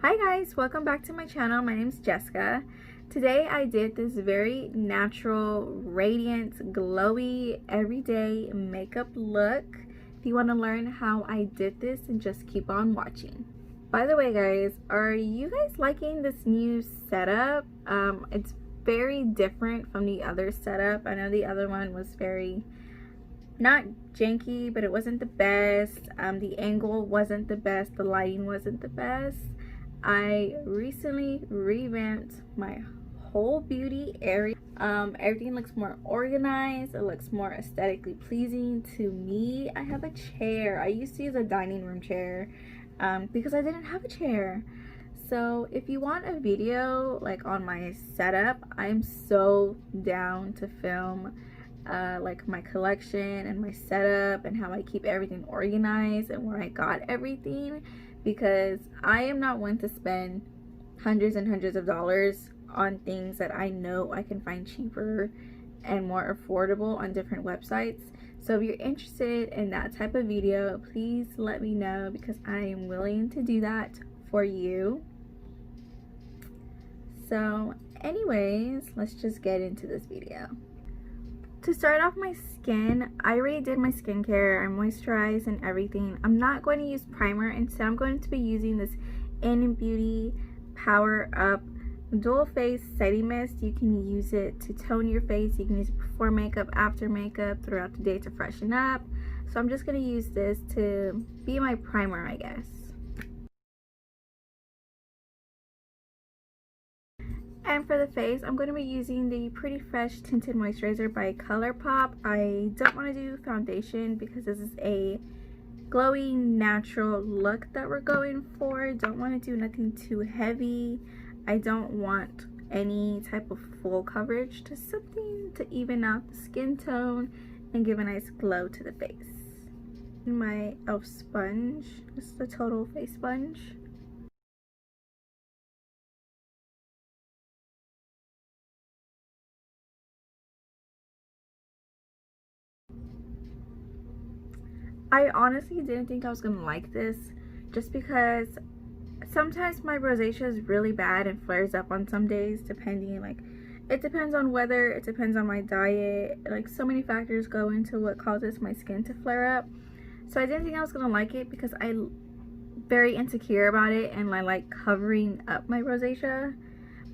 Hi guys, welcome back to my channel. My name is Jessica. Today I did this very natural, radiant, glowy, everyday makeup look. If you want to learn how I did this, then just keep on watching. By the way guys, are you guys liking this new setup? It's very different from the other setup. I know the other one was very not janky, but it wasn't the best. The angle wasn't the best, the lighting wasn't the best. I recently revamped my whole beauty area. Everything looks more organized, it looks more aesthetically pleasing to me. I have a chair. I used to use a dining room chair because I didn't have a chair. So if you want a video like on my setup, I'm so down to film like my collection and my setup and how I keep everything organized and where I got everything, because I am not one to spend hundreds and hundreds of dollars on things that I know I can find cheaper and more affordable on different websites. So if you're interested in that type of video, please let me know, because I am willing to do that for you. So anyways, let's just get into this video. To start off my skin, I already did my skincare. I moisturized and everything. I'm not going to use primer. Instead, I'm going to be using this In Beauty Power Up Dual Face Setting Mist. You can use it to tone your face. You can use it before makeup, after makeup, throughout the day to freshen up. So I'm just going to use this to be my primer, I guess. And for the face, I'm going to be using the Pretty Fresh Tinted Moisturizer by ColourPop. I don't want to do foundation because this is a glowy, natural look that we're going for. Don't want to do nothing too heavy. I don't want any type of full coverage, just something to even out the skin tone and give a nice glow to the face. My e.l.f. sponge, this is the Total Face Sponge. I honestly didn't think I was gonna like this, just because sometimes my rosacea is really bad and flares up on some days, depending, like, it depends on weather, it depends on my diet, like so many factors go into what causes my skin to flare up. So I didn't think I was gonna like it because I'm very insecure about it and I like covering up my rosacea.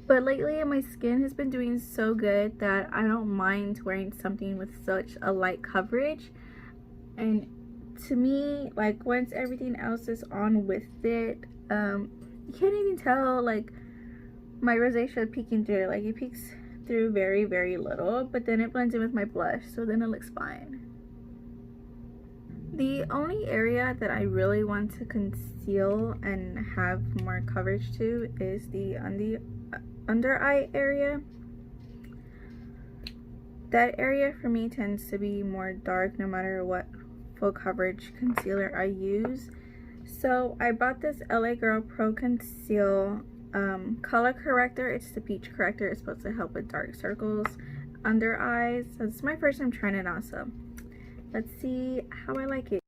But lately my skin has been doing so good that I don't mind wearing something with such a light coverage. And to me, like, once everything else is on with it, you can't even tell like my rosacea peeking through. Like, it peeks through very, very little, but then it blends in with my blush, so then it looks fine. The only area that I really want to conceal and have more coverage to is the under eye area. That area for me tends to be more dark no matter what full coverage concealer I use. So I bought this LA Girl Pro Conceal color corrector. It's the peach corrector. It's supposed to help with dark circles under eyes. So it's my first time trying it out, so let's see how I like it.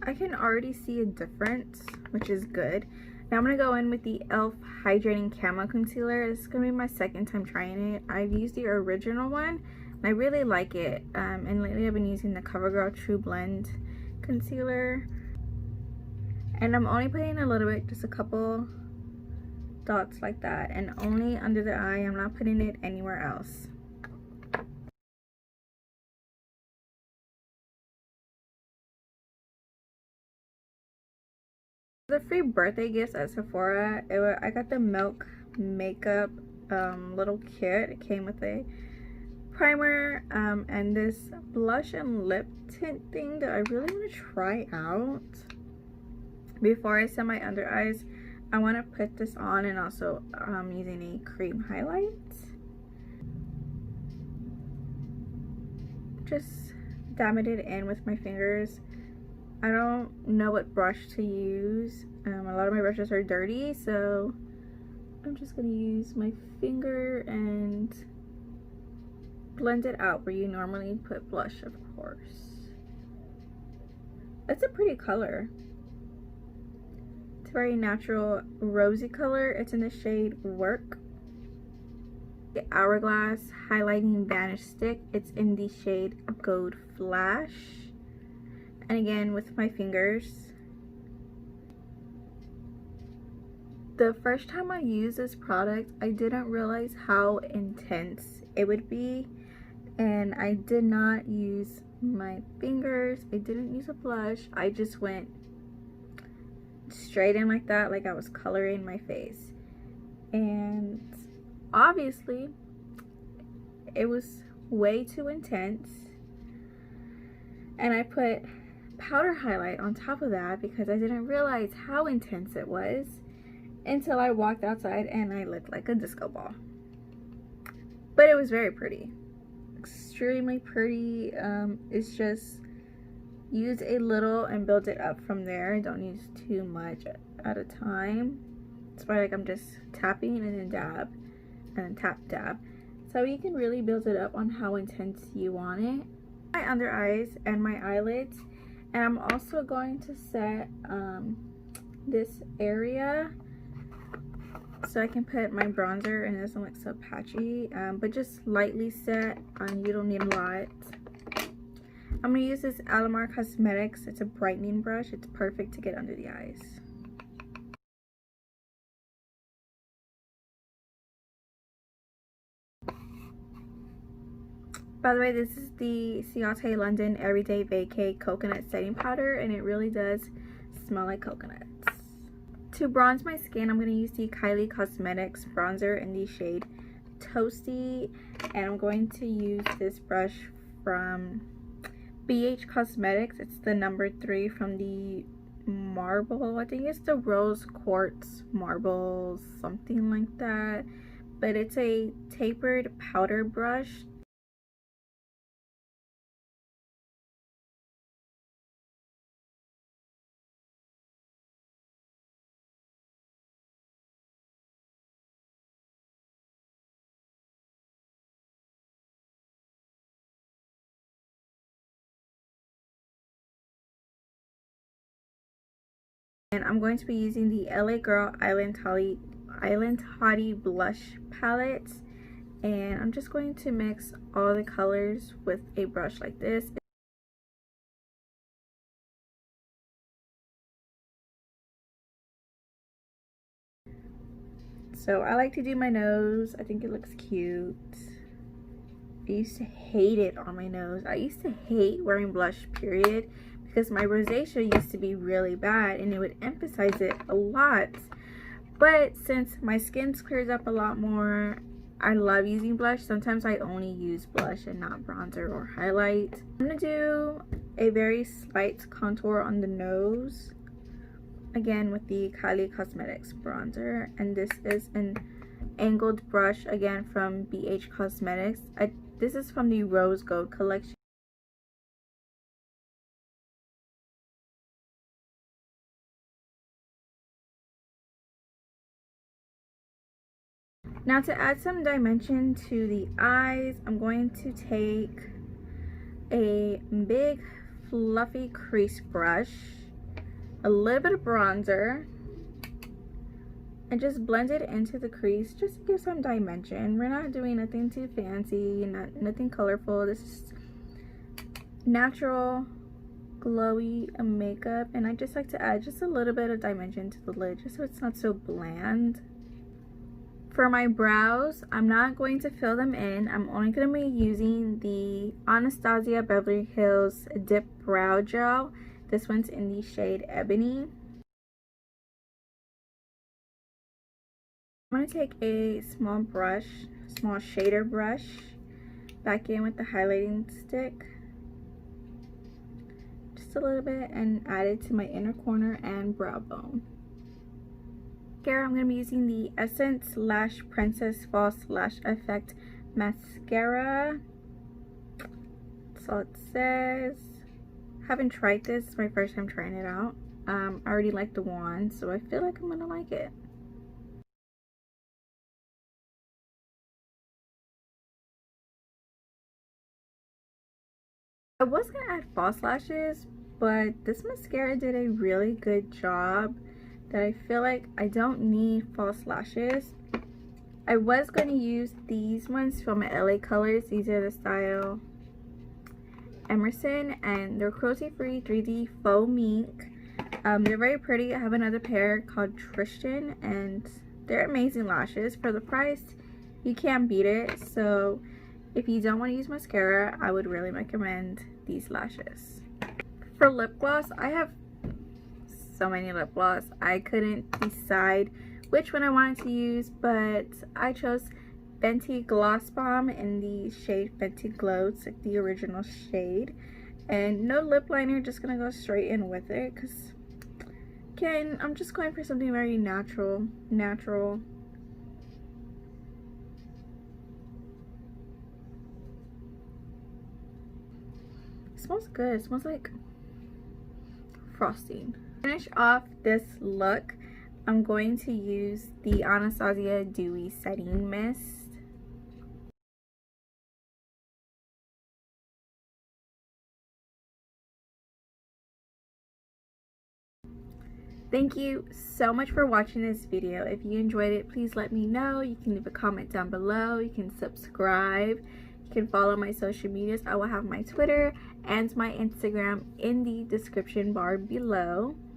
I can already see a difference, which is good. Now I'm going to go in with the e.l.f. Hydrating Camo Concealer. This is going to be my second time trying it. I've used the original one, and I really like it. And lately I've been using the CoverGirl True Blend Concealer. And I'm only putting a little bit, just a couple dots like that. And only under the eye. I'm not putting it anywhere else. The free birthday gifts at Sephora, I got the Milk makeup little kit. It came with a primer and this blush and lip tint thing that I really want to try out before I set my under eyes. I want to put this on, and also using a cream highlight. Just dabbing it in with my fingers. I don't know what brush to use. A lot of my brushes are dirty, so I'm just going to use my finger and blend it out where you normally put blush, of course. It's a pretty color. It's a very natural rosy color. It's in the shade Work. The Hourglass highlighting Vanish stick. It's in the shade Gold Flash. And again with my fingers. The first time I used this product, I didn't realize how intense it would be, and I did not use my fingers. I didn't use a blush. I just went straight in like that, like I was coloring my face. And obviously it was way too intense, and I put powder highlight on top of that because I didn't realize how intense it was until I walked outside and I looked like a disco ball. But it was very pretty, extremely pretty. It's just use a little and build it up from there. Don't use too much at a time. It's why like I'm just tapping and then dab and then tap dab, so you can really build it up on how intense you want it. My under eyes and my eyelids, and I'm also going to set this area so I can put my bronzer and it doesn't look so patchy, but just lightly set. You don't need a lot. I'm going to use this Alamar Cosmetics. It's a brightening brush. It's perfect to get under the eyes. By the way, this is the Ciate London Everyday Vacay Coconut Setting Powder, and it really does smell like coconuts. To bronze my skin, I'm going to use the Kylie Cosmetics bronzer in the shade Toasty, and I'm going to use this brush from BH Cosmetics. It's the number 3 from the marble. I think it's the Rose Quartz Marble, something like that. But it's a tapered powder brush. And I'm going to be using the LA Girl Island Hottie Blush Palette. And I'm just going to mix all the colors with a brush like this. So I like to do my nose. I think it looks cute. I used to hate it on my nose. I used to hate wearing blush, period, because my rosacea used to be really bad and it would emphasize it a lot. But since my skin clears up a lot more, I love using blush. Sometimes I only use blush and not bronzer or highlight. I'm going to do a very slight contour on the nose, again with the Kylie Cosmetics bronzer, and this is an angled brush again from BH Cosmetics. This is from the Rose Gold collection. Now to add some dimension to the eyes, I'm going to take a big fluffy crease brush, a little bit of bronzer, and just blend it into the crease just to give some dimension. We're not doing nothing too fancy, nothing colorful. This is natural glowy makeup, and I just like to add just a little bit of dimension to the lid just so it's not so bland. For my brows, I'm not going to fill them in. I'm only going to be using the Anastasia Beverly Hills Dip Brow Gel. This one's in the shade Ebony. I'm going to take a small brush, small shader brush, back in with the highlighting stick, just a little bit, and add it to my inner corner and brow bone. Here I'm going to be using the Essence Lash Princess False Lash Effect Mascara. That's all it says. Haven't tried this. It's my first time trying it out. I already like the wand, so I feel like I'm going to like it. I was going to add false lashes, but this mascara did a really good job that I feel like I don't need false lashes. I was going to use these ones from LA Colors. These are the style Emerson, and they're cruelty-free 3D faux mink. They're very pretty. I have another pair called Tristan, and they're amazing lashes. For the price, you can't beat it. So if you don't want to use mascara, I would really recommend these lashes. For lip gloss, I have so many lip gloss. I couldn't decide which one I wanted to use, but I chose Fenty Gloss Bomb in the shade Fenty Glow. It's like the original shade. And no lip liner, just gonna go straight in with it because again, I'm just going for something very natural. It smells good. It smells like frosting. To finish off this look, I'm going to use the Anastasia Dewy Setting Mist. Thank you so much for watching this video. If you enjoyed it, please let me know. You can leave a comment down below. You can subscribe. You can follow my social medias. I will have my Twitter and my Instagram in the description bar below.